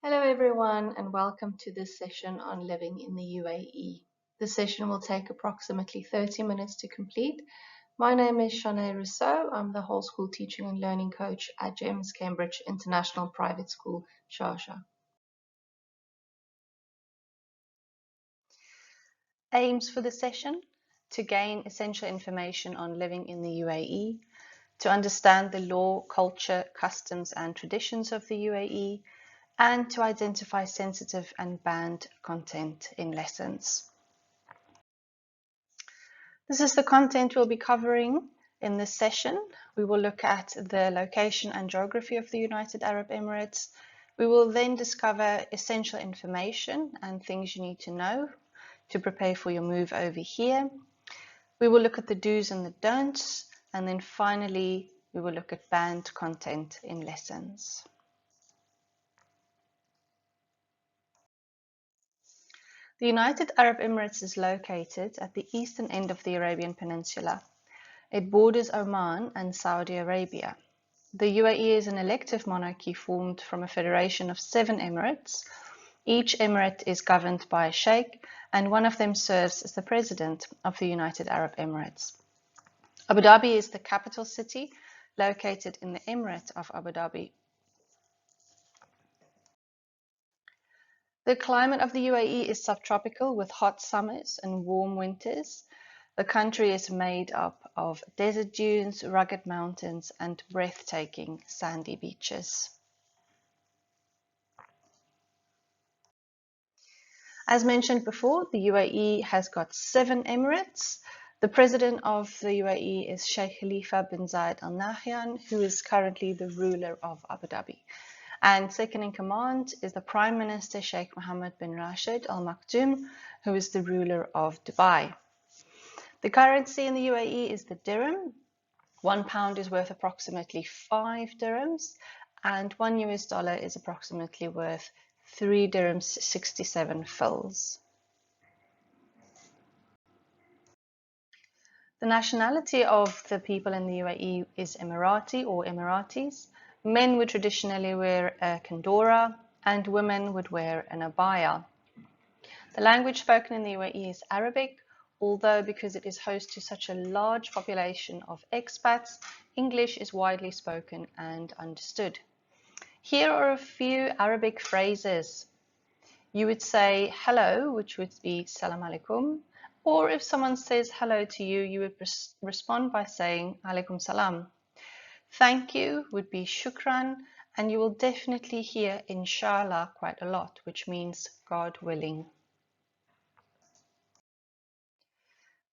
Hello everyone and welcome to this session on living in the UAE. This session will take approximately 30 minutes to complete. My name is Shanae Rousseau. I'm the whole school teaching and learning coach at James Cambridge International Private School, Sharjah. Aims for the session: to gain essential information on living in the UAE, to understand the law, culture, customs and traditions of the UAE, and to identify sensitive and banned content in lessons. This is the content we'll be covering in this session. We will look at the location and geography of the United Arab Emirates. We will then discover essential information and things you need to know to prepare for your move over here. We will look at the do's and the don'ts, and then finally we will look at banned content in lessons. The United Arab Emirates is located at the eastern end of the Arabian Peninsula. It borders Oman and Saudi Arabia. The UAE is an elective monarchy formed from a federation of 7 emirates. Each emirate is governed by a sheikh, and one of them serves as the president of the United Arab Emirates. Abu Dhabi is the capital city, located in the Emirate of Abu Dhabi. The climate of the UAE is subtropical with hot summers and warm winters. The country is made up of desert dunes, rugged mountains, and breathtaking sandy beaches. As mentioned before, the UAE has got 7 emirates. The president of the UAE is Sheikh Khalifa bin Zayed Al Nahyan, who is currently the ruler of Abu Dhabi. And second in command is the Prime Minister Sheikh Mohammed bin Rashid Al Maktoum, who is the ruler of Dubai. The currency in the UAE is the dirham. £1 is worth approximately 5 dirhams, and $1 is approximately worth 3 dirhams 67 fils. The nationality of the people in the UAE is Emirati or Emiratis. Men would traditionally wear a kandora and women would wear an abaya. The language spoken in the UAE is Arabic, although because it is host to such a large population of expats, English is widely spoken and understood. Here are a few Arabic phrases. You would say hello, which would be salam alaikum, or if someone says hello to you, you would respond by saying alaikum salam. Thank you would be shukran, and you will definitely hear inshallah quite a lot, which means God willing.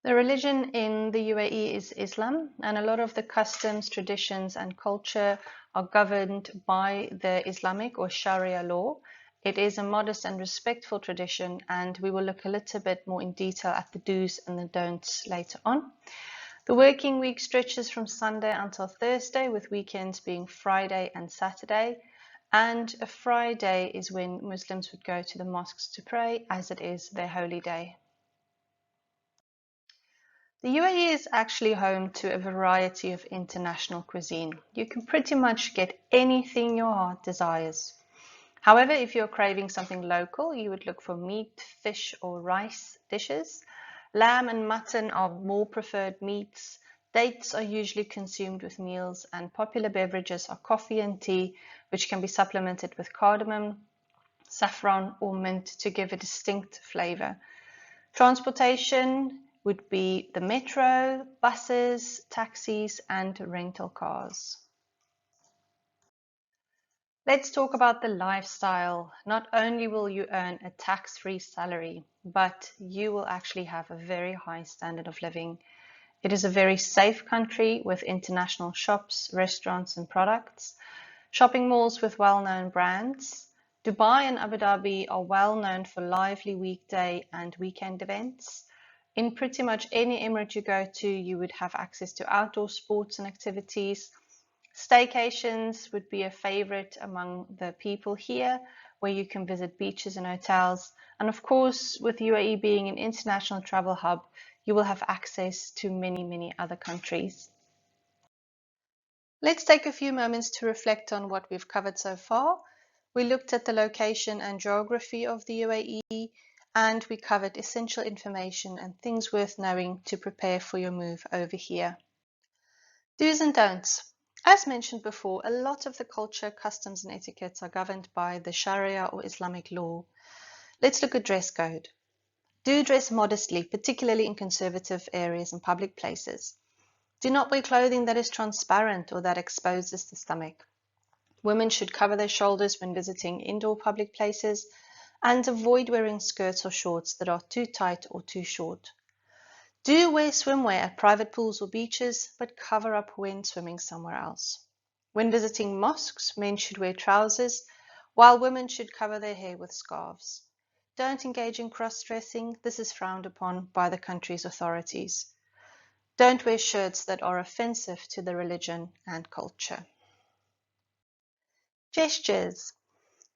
The religion in the UAE is Islam, and a lot of the customs, traditions, and culture are governed by the Islamic or Sharia law. It is a modest and respectful tradition, and we will look a little bit more in detail at the do's and the don'ts later on. The working week stretches from Sunday until Thursday, with weekends being Friday and Saturday. And a Friday is when Muslims would go to the mosques to pray, as it is their holy day. The UAE is actually home to a variety of international cuisine. You can pretty much get anything your heart desires. However, if you're craving something local, you would look for meat, fish, or rice dishes. Lamb and mutton are more preferred meats. Dates are usually consumed with meals, and popular beverages are coffee and tea, which can be supplemented with cardamom, saffron, or mint to give a distinct flavor. Transportation would be the metro, buses, taxis, and rental cars. Let's talk about the lifestyle. Not only will you earn a tax-free salary, but you will actually have a very high standard of living. It is a very safe country with international shops, restaurants, and products, shopping malls with well-known brands. Dubai and Abu Dhabi are well known for lively weekday and weekend events. In pretty much any emirate you go to, you would have access to outdoor sports and activities. Staycations would be a favorite among the people here, where you can visit beaches and hotels. And of course, with UAE being an international travel hub, you will have access to many, many other countries. Let's take a few moments to reflect on what we've covered so far. We looked at the location and geography of the UAE, and we covered essential information and things worth knowing to prepare for your move over here. Do's and don'ts. As mentioned before, a lot of the culture, customs, and etiquettes are governed by the Sharia or Islamic law. Let's look at dress code. Do dress modestly, particularly in conservative areas and public places. Do not wear clothing that is transparent or that exposes the stomach. Women should cover their shoulders when visiting indoor public places and avoid wearing skirts or shorts that are too tight or too short. Do wear swimwear at private pools or beaches, but cover up when swimming somewhere else. When visiting mosques, men should wear trousers, while women should cover their hair with scarves. Don't engage in cross-dressing. This is frowned upon by the country's authorities. Don't wear shirts that are offensive to the religion and culture. Gestures.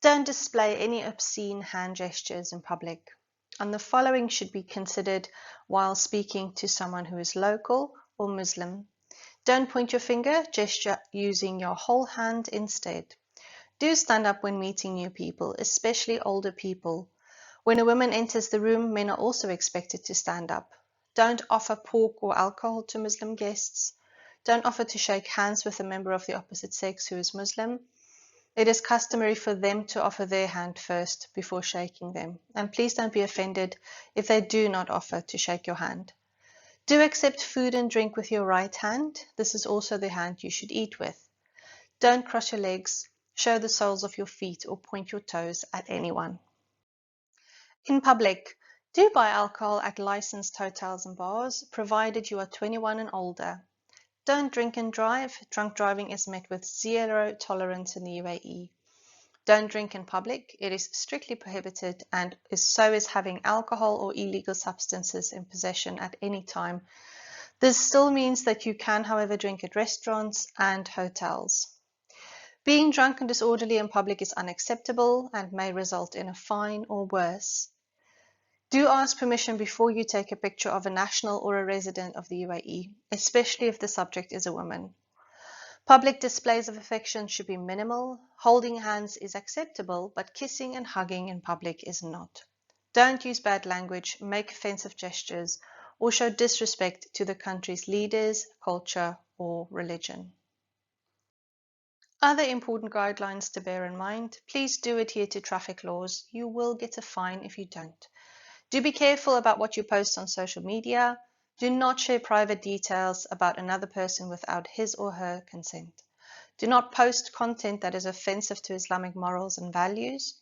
Don't display any obscene hand gestures in public. And the following should be considered while speaking to someone who is local or Muslim. Don't point your finger, gesture using your whole hand instead. Do stand up when meeting new people, especially older people. When a woman enters the room, men are also expected to stand up. Don't offer pork or alcohol to Muslim guests. Don't offer to shake hands with a member of the opposite sex who is Muslim. It is customary for them to offer their hand first before shaking them. And please don't be offended if they do not offer to shake your hand. Do accept food and drink with your right hand. This is also the hand you should eat with. Don't cross your legs, show the soles of your feet, or point your toes at anyone. In public, do buy alcohol at licensed hotels and bars, provided you are 21 and older. Don't drink and drive. Drunk driving is met with zero tolerance in the UAE. Don't drink in public. It is strictly prohibited, and so is having alcohol or illegal substances in possession at any time. This still means that you can, however, drink at restaurants and hotels. Being drunk and disorderly in public is unacceptable and may result in a fine or worse. Do ask permission before you take a picture of a national or a resident of the UAE, especially if the subject is a woman. Public displays of affection should be minimal. Holding hands is acceptable, but kissing and hugging in public is not. Don't use bad language, make offensive gestures, or show disrespect to the country's leaders, culture, or religion. Other important guidelines to bear in mind: please do adhere to traffic laws. You will get a fine if you don't. Do be careful about what you post on social media. Do not share private details about another person without his or her consent. Do not post content that is offensive to Islamic morals and values.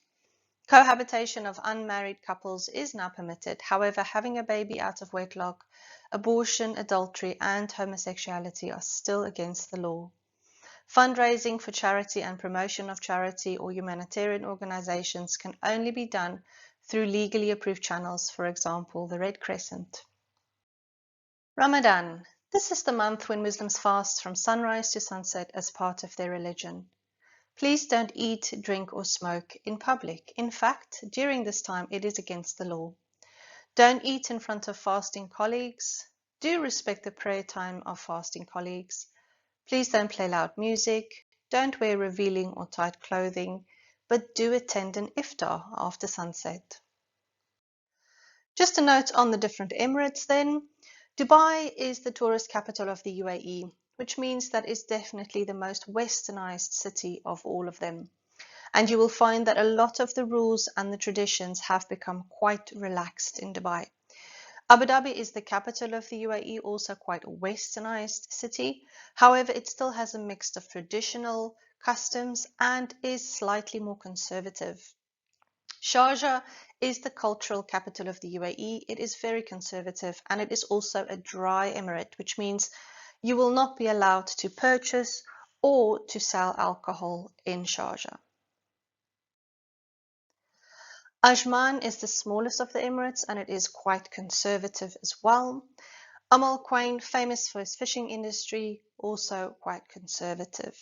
Cohabitation of unmarried couples is now permitted. However, having a baby out of wedlock, abortion, adultery, and homosexuality are still against the law. Fundraising for charity and promotion of charity or humanitarian organizations can only be done through legally approved channels, for example, the Red Crescent. Ramadan. This is the month when Muslims fast from sunrise to sunset as part of their religion. Please don't eat, drink, or smoke in public. In fact, during this time, it is against the law. Don't eat in front of fasting colleagues. Do respect the prayer time of fasting colleagues. Please don't play loud music. Don't wear revealing or tight clothing, but do attend an iftar after sunset. Just a note on the different Emirates then. Dubai is the tourist capital of the UAE, which means that it's definitely the most westernized city of all of them. And you will find that a lot of the rules and the traditions have become quite relaxed in Dubai. Abu Dhabi is the capital of the UAE, also quite a westernized city. However, it still has a mix of traditional customs and is slightly more conservative. Sharjah is the cultural capital of the UAE. It is very conservative, and it is also a dry emirate, which means you will not be allowed to purchase or to sell alcohol in Sharjah. Ajman is the smallest of the emirates, and it is quite conservative as well. Al Quwain, famous for its fishing industry, also quite conservative.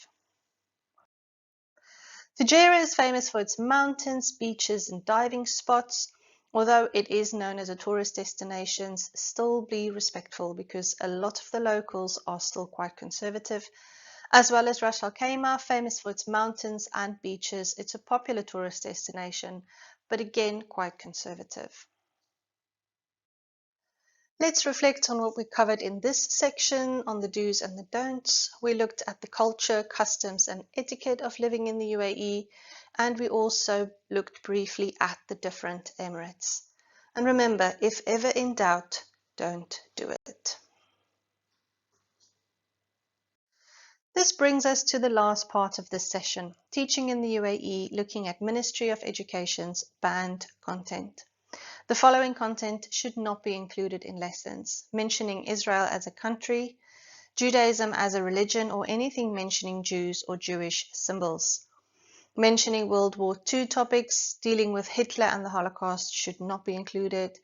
Fujairah is famous for its mountains, beaches, and diving spots. Although it is known as a tourist destination, still be respectful because a lot of the locals are still quite conservative. As well as Ras Al Khaimah, famous for its mountains and beaches. It's a popular tourist destination, but again, quite conservative. Let's reflect on what we covered in this section on the do's and the don'ts. We looked at the culture, customs, and etiquette of living in the UAE, and we also looked briefly at the different emirates. And remember, if ever in doubt, don't do it. This brings us to the last part of this session, teaching in the UAE, looking at Ministry of Education's banned content. The following content should not be included in lessons: mentioning Israel as a country, Judaism as a religion, or anything mentioning Jews or Jewish symbols. Mentioning World War II topics, dealing with Hitler and the Holocaust should not be included.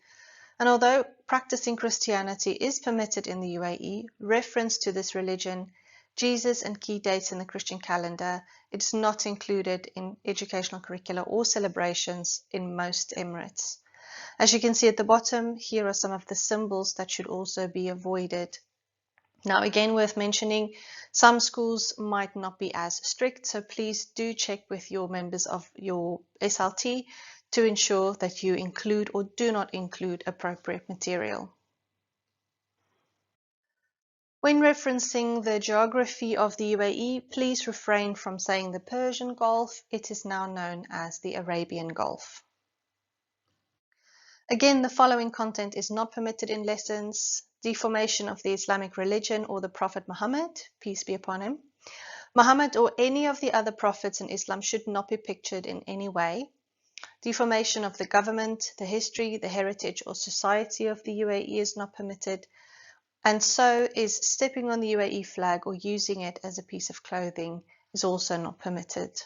And although practicing Christianity is permitted in the UAE, reference to this religion, Jesus and key dates in the Christian calendar, it is not included in educational curricula or celebrations in most emirates. As you can see at the bottom, here are some of the symbols that should also be avoided. Now, again, worth mentioning, some schools might not be as strict, so please do check with your members of your SLT to ensure that you include or do not include appropriate material. When referencing the geography of the UAE, please refrain from saying the Persian Gulf. It is now known as the Arabian Gulf. Again, the following content is not permitted in lessons: deformation of the Islamic religion or the Prophet Muhammad, peace be upon him. Muhammad or any of the other prophets in Islam should not be pictured in any way. Deformation of the government, the history, the heritage, or society of the UAE is not permitted, and so is stepping on the UAE flag or using it as a piece of clothing is also not permitted.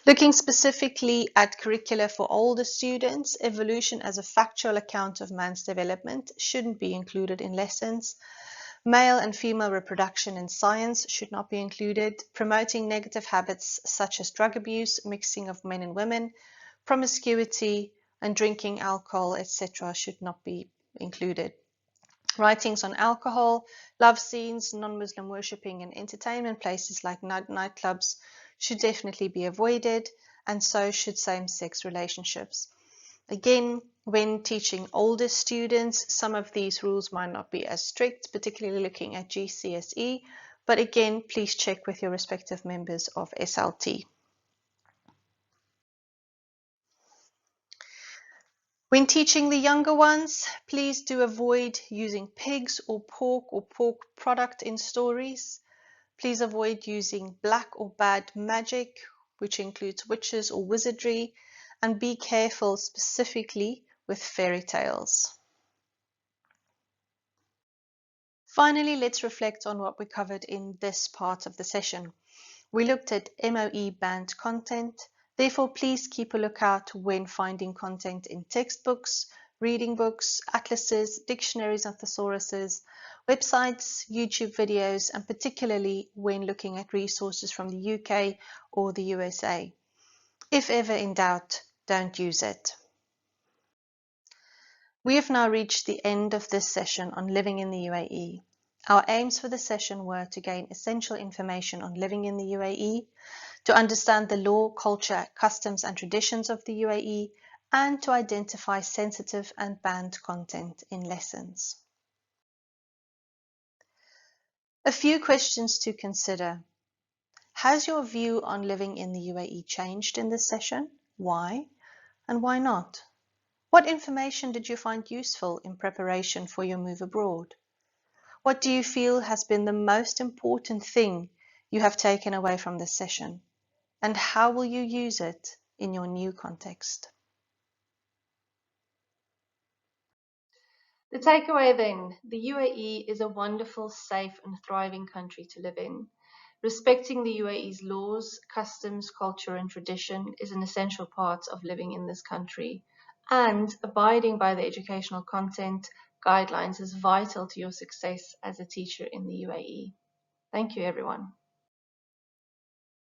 Looking specifically at curricula for older students, evolution as a factual account of man's development shouldn't be included in lessons. Male and female reproduction in science should not be included. Promoting negative habits such as drug abuse, mixing of men and women, promiscuity, and drinking alcohol, etc. should not be included. Writings on alcohol, love scenes, non-Muslim worshipping, and entertainment places like nightclubs should definitely be avoided, and so should same-sex relationships. Again, when teaching older students, some of these rules might not be as strict, particularly looking at GCSE, but again, please check with your respective members of SLT. When teaching the younger ones, please do avoid using pigs or pork product in stories. Please avoid using black or bad magic, which includes witches or wizardry, and be careful specifically with fairy tales. Finally, let's reflect on what we covered in this part of the session. We looked at MOE banned content. Therefore, please keep a lookout when finding content in textbooks, reading books, atlases, dictionaries and thesauruses, websites, YouTube videos, and particularly when looking at resources from the UK or the USA. If ever in doubt, don't use it. We have now reached the end of this session on living in the UAE. Our aims for the session were to gain essential information on living in the UAE, to understand the law, culture, customs and traditions of the UAE, and to identify sensitive and banned content in lessons. A few questions to consider. Has your view on living in the UAE changed in this session? Why? And why not? What information did you find useful in preparation for your move abroad? What do you feel has been the most important thing you have taken away from this session? And how will you use it in your new context? The takeaway then, the UAE is a wonderful, safe and thriving country to live in. Respecting the UAE's laws, customs, culture and tradition is an essential part of living in this country, and abiding by the educational content guidelines is vital to your success as a teacher in the UAE. Thank you, everyone.